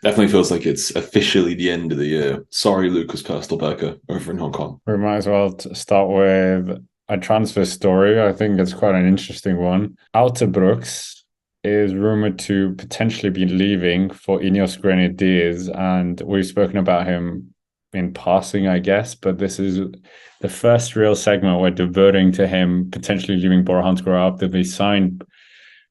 Definitely feels like it's officially the end of the year. Sorry, Lucas Kirstelberger over in Hong Kong. We might as well start with a transfer story. I think it's quite an interesting one. Uijtdebroeks is rumored to potentially be leaving for Ineos Grenadiers, and we've spoken about him in passing, I guess, but this is the first real segment we're devoting to him potentially leaving Bora Hansgrohe after they signed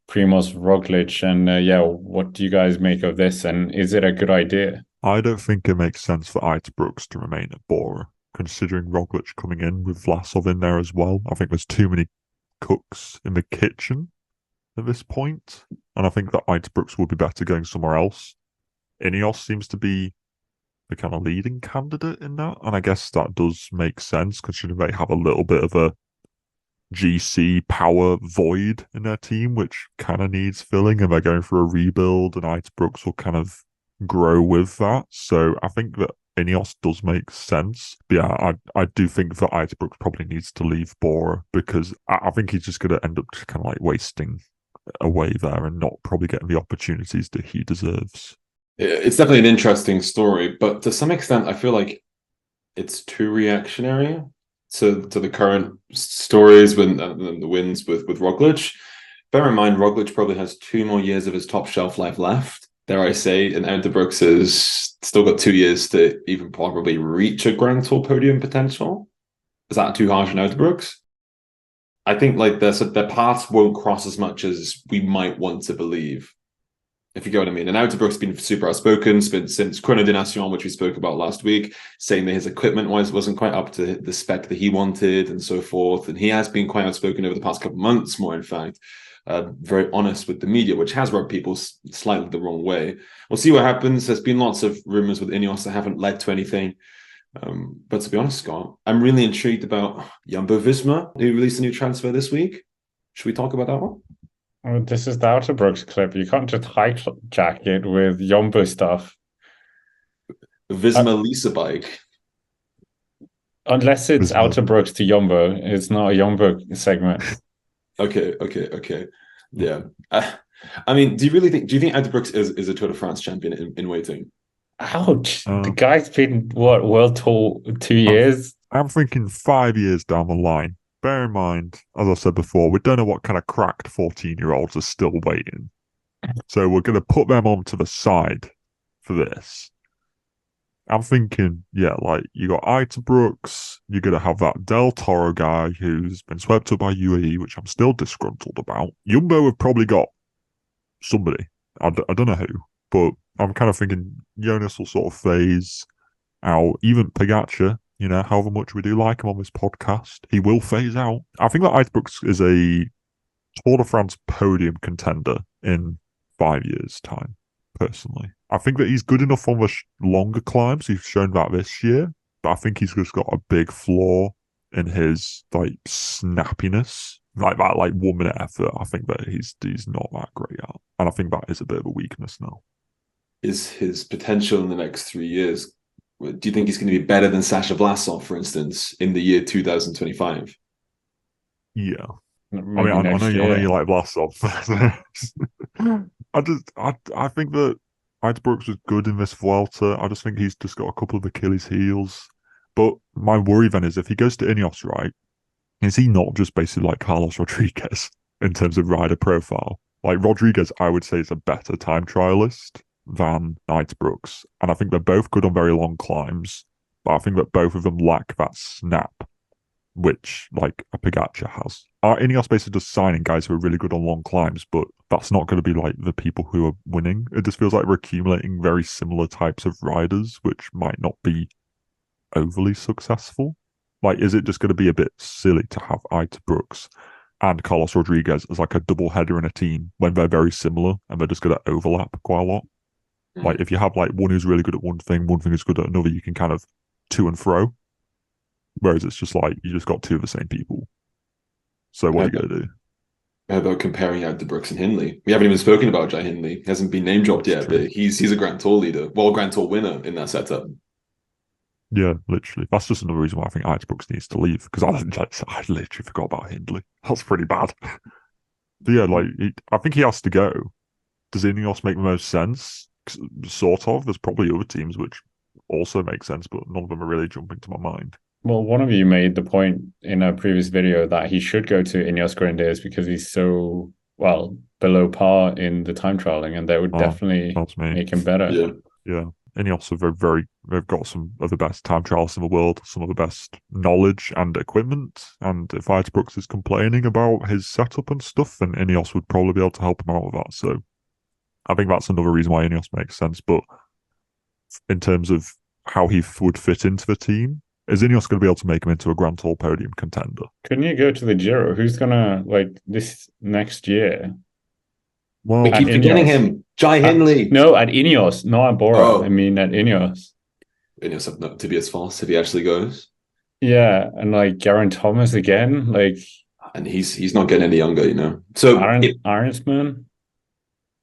Primoz Roglic. And yeah, what do you guys make of this? And is it a good idea? I don't think it makes sense for Uijtdebroeks to remain at Bora, considering Roglic coming in with Vlasov in there as well. I think there's too many cooks in the kitchen at this point, and I think that Uijtdebroeks would be better going somewhere else. Ineos seems to be the kind of leading candidate in that, and I guess that does make sense considering they have a little bit of a GC power void in their team, which kind of needs filling, and they're going for a rebuild, and Uijtdebroeks will kind of grow with that. So I think that Ineos does make sense. But yeah, I do think that Uijtdebroeks probably needs to leave Bora because I think he's just going to end up just kind of like wasting away there and not probably getting the opportunities that he deserves. It's definitely an interesting story, but to some extent, I feel like it's too reactionary to the current stories when the wins with Roglic. Bear in mind, Roglic probably has 2 more years of his top shelf life left. Dare I say, and Uijtdebroeks has still got 2 years to even probably reach a Grand Tour podium potential. Is that too harsh on Uijtdebroeks? I think like their paths won't cross as much as we might want to believe, if you get what I mean. And Uijtdebroeks has been super outspoken since Chrono de Nation, which we spoke about last week, saying that his equipment wise wasn't quite up to the spec that he wanted and so forth. And he has been quite outspoken over the past couple of months, more in fact. Very honest with the media, which has rubbed people slightly the wrong way. We'll see what happens. There's been lots of rumors with Ineos that haven't led to anything. But to be honest, Scott, I'm really intrigued about Jumbo Visma, who released a new transfer this week. Should we talk about that one? Well, this is the Uijtdebroeks clip. You can't just hijack it with Yombo stuff. Uh, Visma Lisa bike. Unless it's Isn't Uijtdebroeks to Yombo. It's not a Yombo segment. Okay. Yeah. I mean, do you think Uijtdebroeks is a Tour de France champion in waiting? Ouch. The uh, guy's been, what, world tour 2 years? I'm thinking 5 years down the line. Bear in mind, as I said before, we don't know what kind of cracked 14-year-olds are still waiting. So we're going to put them onto the side for this. I'm thinking, yeah, like you got Uijtdebroeks, you're going to have that Del Toro guy who's been swept up by UAE, which I'm still disgruntled about. Jumbo have probably got somebody. I don't know who, but I'm kind of thinking Jonas will sort of phase out. Even Pogacar, however much we do like him on this podcast, he will phase out. I think that Icebrooks is a Tour de France podium contender in 5 years' time, personally. I think that he's good enough on the longer climbs. He's shown that this year, but I think he's just got a big flaw in his like snappiness. Like that, like 1 minute effort. I think that he's not that great at, and I think that is a bit of a weakness now. Is his potential in the next 3 years? Do you think he's going to be better than Sasha Vlasov, for instance, in the year 2025? Yeah, I mean, Maybe I next know you year. like Vlasov. I think that Brooks was good in this Vuelta. I just think he's just got a couple of Achilles heels. But my worry then is if he goes to Ineos, right, is he not just basically like Carlos Rodriguez in terms of rider profile? Like Rodriguez, I would say is a better time trialist than Brooks. And I think they're both good on very long climbs, but I think that both of them lack that snap which like a Pogacar has. Ineos basically just signing guys who are really good on long climbs, but that's not going to be like the people who are winning. It just feels like we're accumulating very similar types of riders, which might not be overly successful. Like, is it just going to be a bit silly to have Ita Brooks and Carlos Rodriguez as like a double header in a team when they're very similar and they're just going to overlap quite a lot? Like, if you have like one who's really good at one thing is good at another, you can kind of to and fro. Whereas it's just like you just got two of the same people. So what How are you about, gonna do? how about comparing out the Brooks and Hindley? We haven't even spoken about Jai Hindley. He hasn't been name dropped That's yet, true. but he's a Grand Tour leader, well, Grand Tour winner in that setup. Yeah, literally. That's just another reason why I think Alex Brooks needs to leave because I literally forgot about Hindley. That's pretty bad. But yeah, like I think he has to go. Does Ineos make the most sense? sort of. There's probably other teams which also make sense, but none of them are really jumping to my mind. Well, one of you made the point in a previous video that he should go to Ineos Grenadiers because he's so, well, below par in the time trialing, and that would definitely make him better. Yeah. Ineos are they've got some of the best time trials in the world, some of the best knowledge and equipment. And if Uijtdebroeks is complaining about his setup and stuff, then Ineos would probably be able to help him out with that. So I think that's another reason why Ineos makes sense. But in terms of how he would fit into the team, is Ineos going to be able to make him into a Grand Tour podium contender? Couldn't you go to the Giro? Who's gonna, like, this next year? Well, we keep forgetting him. Jai Hindley. No, at Ineos, not at Bora. Oh. I mean, at Ineos. Ineos have not to be as fast if he actually goes. Yeah, and like Geraint Thomas again, like, and he's not getting any younger, you know. So Arensman.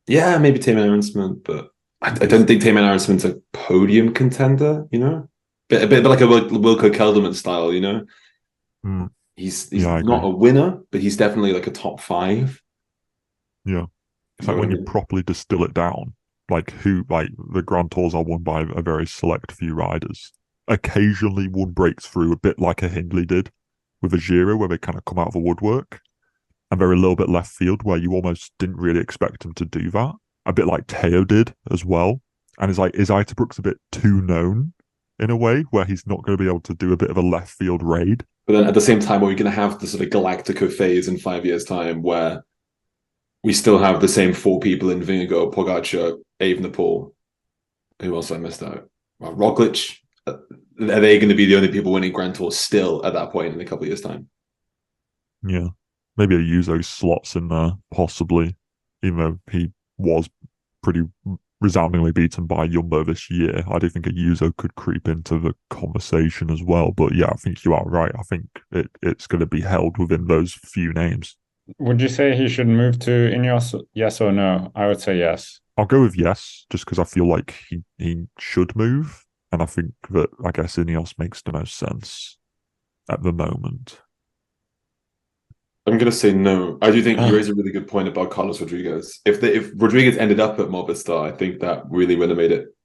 Yeah, maybe Tame Arensman, but I don't think Tame Arensman's a podium contender, you know. A bit like a Wilco Kelderman style, you know. He's not a winner, but he's definitely like a top 5. Yeah. It's like when you properly distill it down, like the Grand Tours are won by a very select few riders. Occasionally one breaks through a bit like a Hindley did with a Giro, where they kind of come out of the woodwork, and they're a little bit left field where you almost didn't really expect them to do that. A bit like Teo did as well. And is Uijtdebroeks a bit too known in a way where he's not going to be able to do a bit of a left field raid? But then at the same time, are we going to have the sort of Galactico phase in 5 years' time where we still have the same 4 people in Vingegaard, Pogacar, Evenepoel? Who else I missed out? Well, Roglic. Are they going to be the only people winning Grand Tours still at that point in a couple of years' time? Yeah. Maybe a Ayuso slots in there, possibly, even though he was pretty resoundingly beaten by Jumbo this year. I do think Ayuso could creep into the conversation as well. But yeah, I think you are right. I think it's going to be held within those few names. Would you say he should move to Ineos? Yes or no? I would say yes. I'll go with yes, just because I feel like he should move. And I think that, I guess, Ineos makes the most sense at the moment. I'm going to say no. I do think you raise a really good point about Carlos Rodriguez. If Rodriguez ended up at Movistar, I think that really would have made it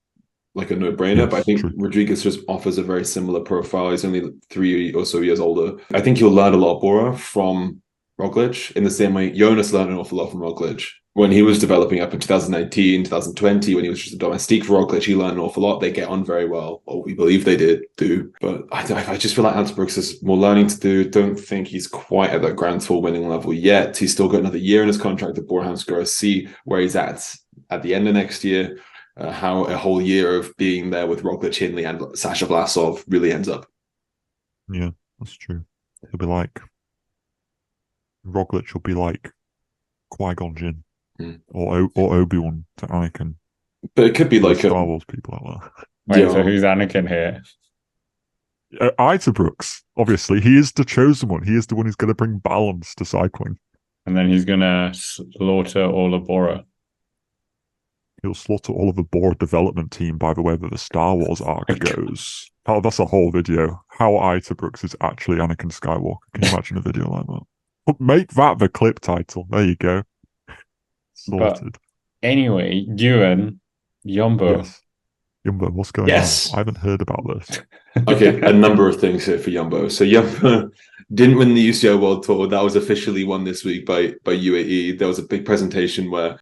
like a no-brainer. Yes, but I think Rodriguez just offers a very similar profile. He's only 3 or so years older. I think he'll learn a lot, Bora, from Roglic, in the same way Jonas learned an awful lot from Roglic. When he was developing up in 2019, 2020, when he was just a domestique for Roglic, he learned an awful lot. They get on very well, or we believe they do. But I just feel like Uijtdebroeks has more learning to do. Don't think he's quite at that Grand Tour winning level yet. He's still got another year in his contract at Bora-Hansgrohe. See where he's at the end of next year, how a whole year of being there with Roglic, Hindley, and Sasha Vlasov really ends up. Yeah, that's true. It'll be like Roglic will be like Qui-Gon Jinn. Or Obi-Wan to Anakin. But it could be like Star Wars people out there. Wait, so who's Anakin here? Uijtdebroeks, obviously. He is the chosen one. He is the one who's going to bring balance to cycling. And then he's going to slaughter all of Bora. He'll slaughter all of the Bora development team by the way that the Star Wars arc goes. Oh, that's a whole video. How Uijtdebroeks is actually Anakin Skywalker. Can you imagine a video like that? But make that the clip title. There you go. Sorted. But anyway, Jumbo. Yes. Jumbo, what's going on? I haven't heard about this. Okay, a number of things here for Jumbo. So Jumbo didn't win the UCI World Tour. That was officially won this week by UAE. There was a big presentation where